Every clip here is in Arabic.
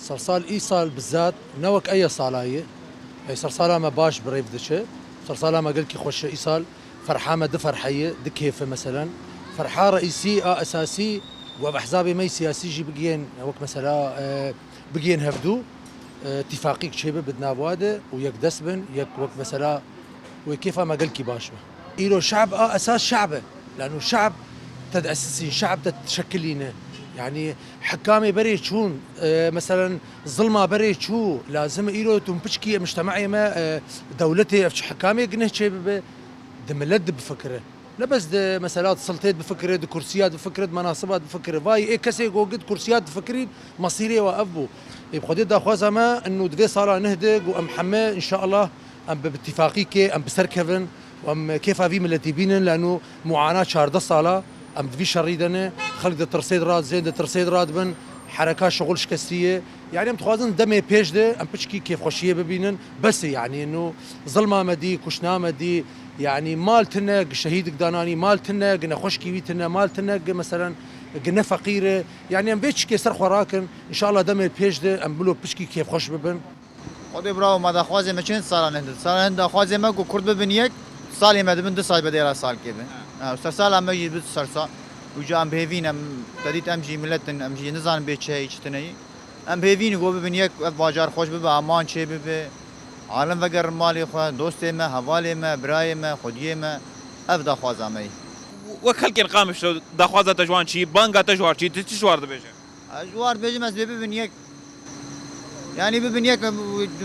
صرصال إيصال بالذات نوك أي صالاية أي صرصالة ما باش بريف دشة صرصالة ما قلكي خوش إيصال فرحة ما دفر حية دكيفة مثلا فرحة رئيسي أساسي وبحزابي مي سياسي جي بقين وك مثلا بقين هفدو اتفاقيك شيبه بدنا بواده ويك دسبن يك وك مثلا وكيف ما قلكي باشبه إيرو شعب أساس شعبه لأنه الشعب تدأسسين شعب تتشكلينه يعني حكامي بري تشون مثلا ظلمه بري تشو لازم إيرو تنبشكي مجتمعي ما دولتي حكامي قنه شيء دملد بفكره لا بس مسالات سلطات بفكره كرسيات بفكره مناصبات بفكره باي اي كسي قد كرسيات بفكرين مصيري وابو يبقى دا خوازا ما انه دفي صار نهدق وام حمى ان شاء الله ام باتفاقيك ام بسركفن وام كيف في ملتي بينن لانه معاناه شهر صاله ام دفي شريدنه خلق ترسيد راد زين ترسيد راد بن حركات شغل شكستيه يعني ام تخوازن دمي بيش ده ام بشكي كيف خوشيه ببينن بس يعني انه ظلمه مدي كشنا مدي يعني مال تنق شهيد قداناني مال تنق قنا خوشكي بيتنا مال تنق مثلا قنا فقيره يعني ام بيش كي سرخ وراكن ان شاء الله دمي بيش ده ام بلو بشكي كيف خوش ببن خدي براو ما دخوازي ما چند سال هند سال هند دخوازي ما کو کرد ببن یک سالی ما دبن 2 سال بدیرا سال کیبن سر سال ام يجي بس سر سال وجا ام بهوین ام تدیت ام جی ملت ام جی نزان به چه چتنی ام بهوین گو ببن یک باجار خوش به امان چه به عالم وگر مالی خو دوست ما حواله ما برای ما خودی ما اف دخوازا می وكل قامش دخوازه تجوان شي بانغا تجوار شي تشوار دبيجه جوار بيجي مس ببن یک يعني ببن یک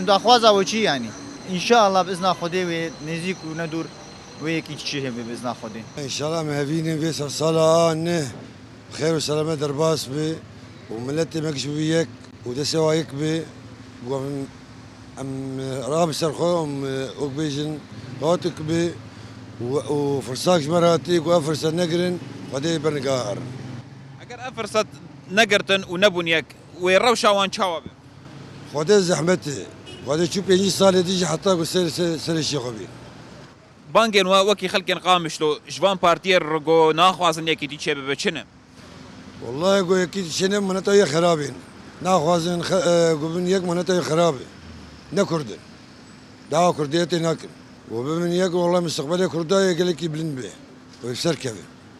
دخوازا وچی يعني ان شاء الله باذن خدي ونزيك وندور ويك يشيه باذن خدي ان شاء الله مهفيني في صلاة انه خير وسلامة درباس بي وملتي مكش بيك ودسوايك بي ومن ام راب سرخو ام اوكبيجن قوتك بي وفرساكش مراتيك وافرس نقرن ودي برنقار اگر افرست نقرتن ونبنيك ويروشا وان شاوب خدي زحمتي خدي شو بيجي صار تيجي حتى سر الشيخ بي بانگن وكي خلقن قامش لو جوان بارتير رگو ناخوازن يكي تي شبه بچنه والله يقول اكيد شنو منطقه خرابين ناخوازن قبن يك منطقه خرابه نكردن دعوة كرديتي ناكل وبمن يك والله مستقبلي كردايه قال لك يبلن به ويفسر كذا